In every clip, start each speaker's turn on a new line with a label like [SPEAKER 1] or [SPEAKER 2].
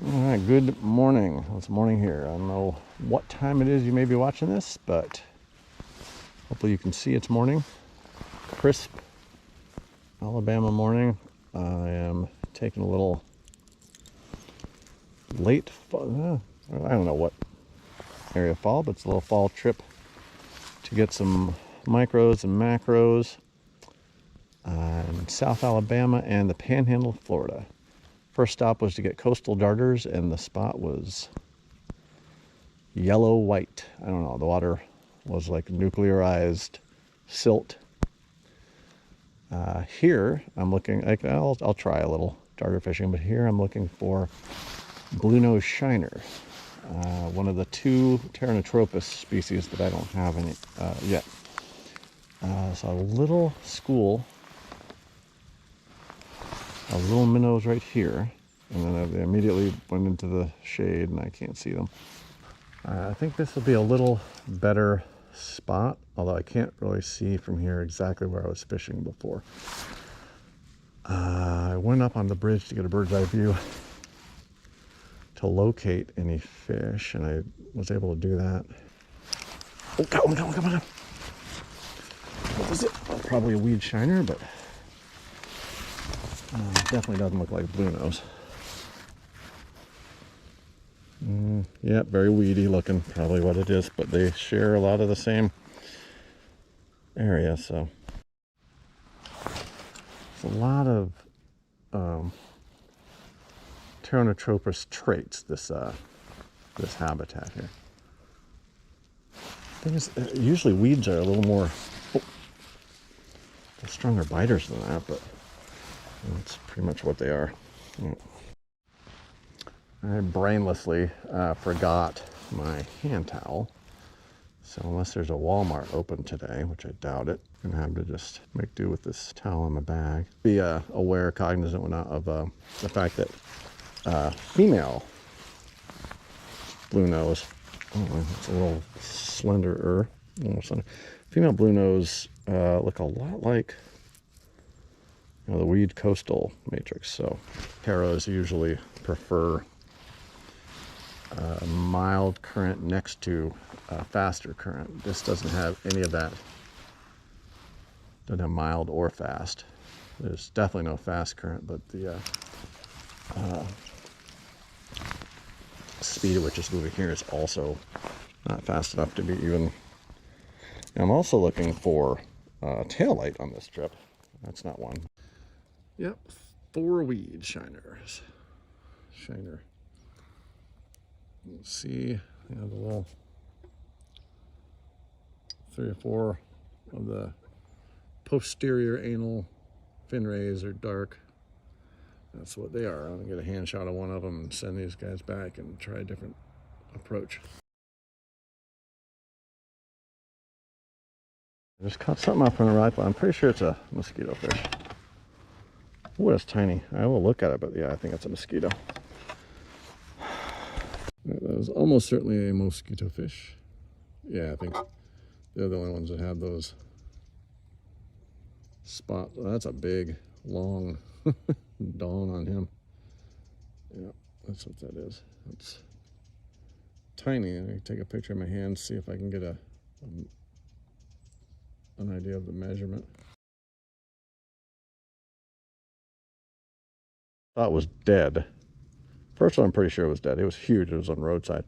[SPEAKER 1] All right, good morning. It's morning here. I don't know what time it is you may be watching this, but hopefully you can see it's morning. Crisp Alabama morning. I am taking a little late fall, I don't know what area of fall, but it's a little fall trip to get some micros and macros in South Alabama and the Panhandle of Florida. First stop was to get coastal darters, and the spot was yellow white. I don't know, the water was like nuclearized silt. Here I'm looking, I'll try a little darter fishing, but here I'm looking for Bluenose Shiner, one of the two Pteranotropus species that I don't have any yet. So a little school of little minnows right here, and then they immediately went into the shade and I can't see them. I think this will be a little better spot, although I can't really see from here exactly where I was fishing before. I went up on the bridge to get a bird's eye view to locate any fish, and I was able to do that. Oh, got one, come on. What was it? Probably a weed shiner, but definitely doesn't look like Bluenose. Yeah, very weedy looking, probably what it is, but they share a lot of the same area, so it's a lot of Pteranotropus traits, this habitat here. Thing is, usually weeds are a little more stronger biters than that, but that's pretty much what they are. I brainlessly forgot my hand towel, so unless there's a Walmart open today, which I doubt it, I'm gonna have to just make do with this towel in my bag. Be aware, cognizant of the fact that female Bluenose, it's a little slenderer, female Bluenose look a lot like the weed coastal matrix. So Paros usually prefer mild current next to faster current. This doesn't have any of that. Doesn't have mild or fast. There's definitely no fast current, but the speed at which it's moving here is also not fast enough to be even. I'm also looking for tail light on this trip. That's not one. Yep, 4 weed shiners. Shiner. Let's see, the little 3 or 4 of the posterior anal fin rays are dark. That's what they are. I'm gonna get a hand shot of one of them and send these guys back and try a different approach. I just caught something off on a rifle. I'm pretty sure it's a mosquito fish. Oh, it's tiny. I will look at it, but yeah, I think it's a mosquito. That was almost certainly a mosquito fish. Yeah, I think they're the only ones that have those spots. Oh, that's a big, long dawn on him. Yeah, that's what that is. It's tiny. I can take a picture of my hand, see if I can get an idea of the measurement. Thought it was dead. First one, I'm pretty sure it was dead. It was huge. It was on the roadside.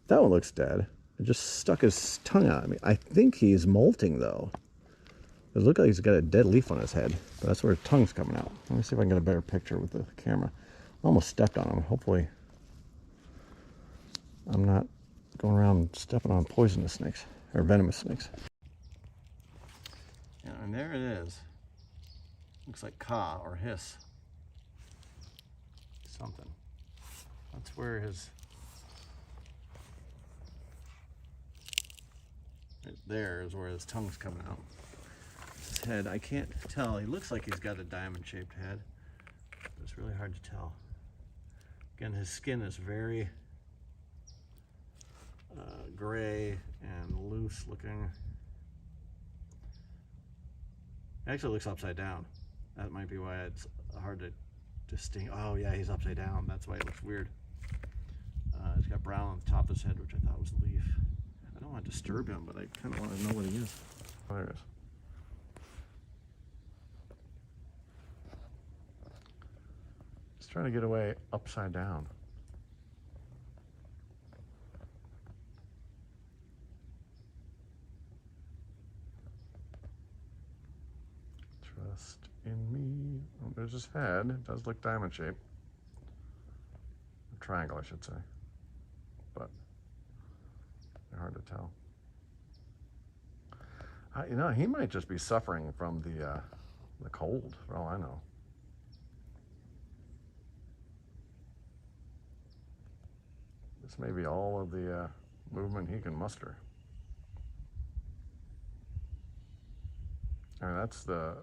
[SPEAKER 1] That one looks dead. It just stuck his tongue out at me. I think he's molting, though. It looks like he's got a dead leaf on his head, but that's where his tongue's coming out. Let me see if I can get a better picture with the camera. I almost stepped on him. Hopefully I'm not going around stepping on poisonous snakes, or venomous snakes. Yeah, and there it is. Looks like caw or hiss. Something. That's where his... Right there is where his tongue's coming out. His head, I can't tell. He looks like he's got a diamond-shaped head. But it's really hard to tell. Again, his skin is very gray and loose looking. It actually looks upside down. That might be why it's hard to distinct. Oh yeah, he's upside down. That's why it looks weird. He's got brown on the top of his head, which I thought was a leaf. I don't want to disturb him, but I kind of want to know what he is. Oh, there it is. He's trying to get away upside down. Trust in me. Oh, there's his head. It does look diamond shaped. Triangle, I should say. But they're hard to tell. You know, he might just be suffering from the cold, for all I know. This may be all of the movement he can muster. I mean, that's the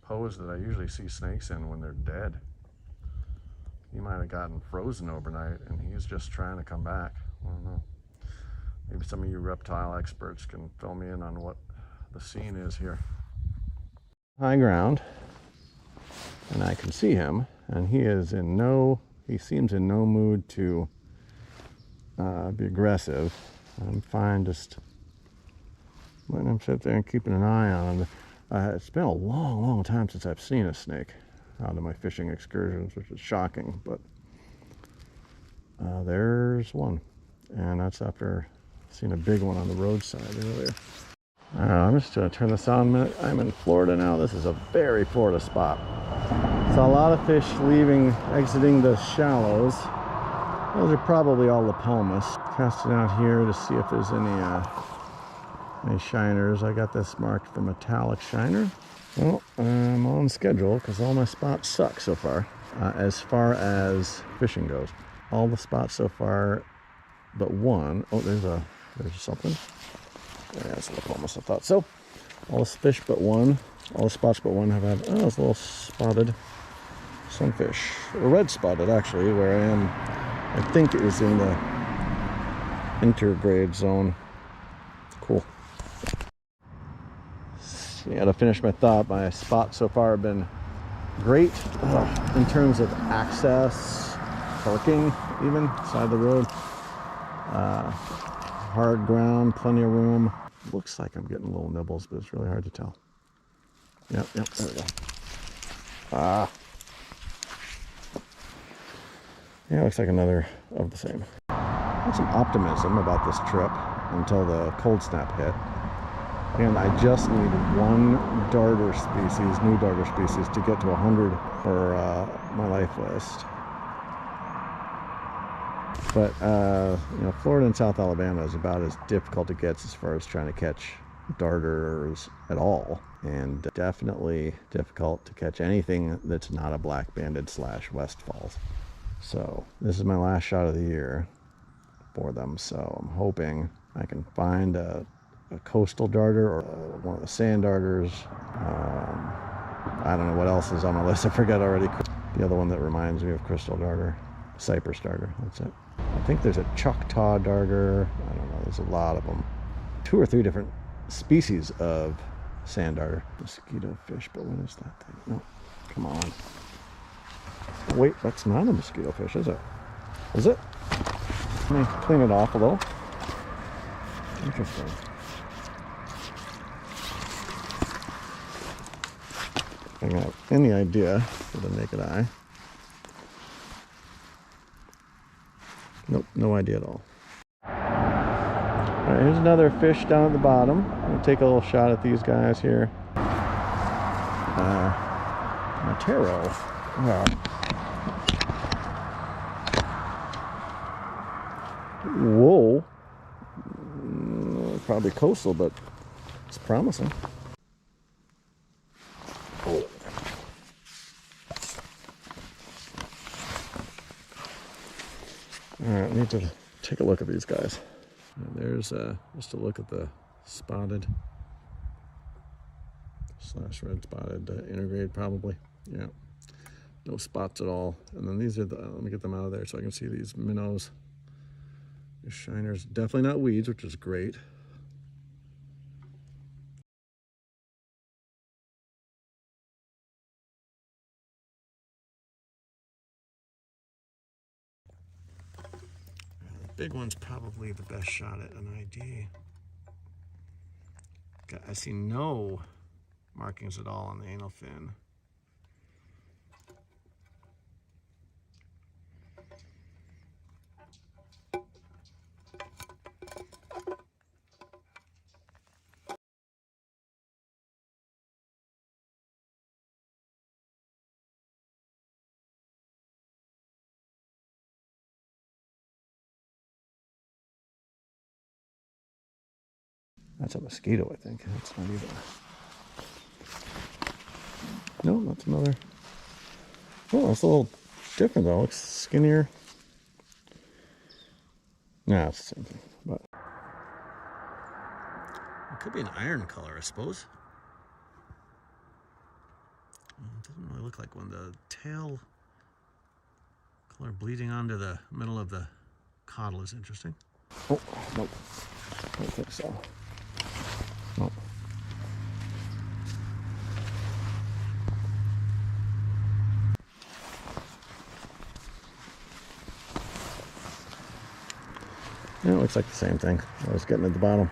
[SPEAKER 1] pose that I usually see snakes in when they're dead. He might have gotten frozen overnight and he's just trying to come back. I don't know. Maybe some of you reptile experts can fill me in on what the scene is here. High ground, and I can see him, and he seems in no mood to be aggressive. I'm fine just letting him sit there and keeping an eye on him. It's been a long time since I've seen a snake out of my fishing excursions, which is shocking, but there's one, and that's after seeing a big one on the roadside earlier. I'm just going to turn this on a minute. I'm in Florida now. This is a very Florida spot. Saw a lot of fish exiting the shallows. Those are probably all Lipomas. Casting out here to see if there's any shiners. I got this marked for metallic shiner. Well, I'm on schedule because all my spots suck so far as fishing goes. All the spots so far but one. Oh, there's something. Yeah, it's a Lipomas, I thought so. All the fish but one, all the spots but one have had, it's a little spotted sunfish. Or red spotted, actually, where I am. I think it was in the intergrade zone. Cool. Yeah, to finish my thought, my spots so far have been great in terms of access, parking, even side of the road. Hard ground, plenty of room. Looks like I'm getting little nibbles, but it's really hard to tell. Yep, there we go. Yeah, looks like another of the same. I had some optimism about this trip until the cold snap hit. And I just need one darter species, new darter species, to get to 100 for my life list. But, you know, Florida and South Alabama is about as difficult it gets as far as trying to catch darters at all. And definitely difficult to catch anything that's not a black banded / Westfalls. So this is my last shot of the year for them. So I'm hoping I can find a coastal darter or one of the sand darters. I don't know what else is on my list. I forgot already. The other one that reminds me of crystal darter, cypress darter. That's it. I think there's a Choctaw darter. I don't know. There's a lot of them. 2 or 3 different species of sand darter. Mosquitofish, but what is that thing? No, come on. Wait, that's not a mosquitofish, is it? Is it? Let me clean it off a little. Interesting. I don't have any idea with the naked eye. Nope, no idea at all. All right, here's another fish down at the bottom. I'm gonna take a little shot at these guys here. Matero. Whoa. Probably coastal, but it's promising. Oh. All right, I need to take a look at these guys. And there's just a look at the spotted / red spotted intergrade, probably. Yeah, no spots at all. And then these are let me get them out of there so I can see these minnows. These shiners, definitely not weeds, which is great. big one's probably the best shot at an ID. I see no markings at all on the anal fin. That's a mosquito, I think. That's not even. No, that's another. Oh, that's a little different though. Looks skinnier. Nah, it's the same thing. But it could be an iron color, I suppose. It doesn't really look like one. The tail color bleeding onto the middle of the caudal is interesting. Oh, nope. I don't think so. Nope. Yeah, it looks like the same thing I was getting at the bottom.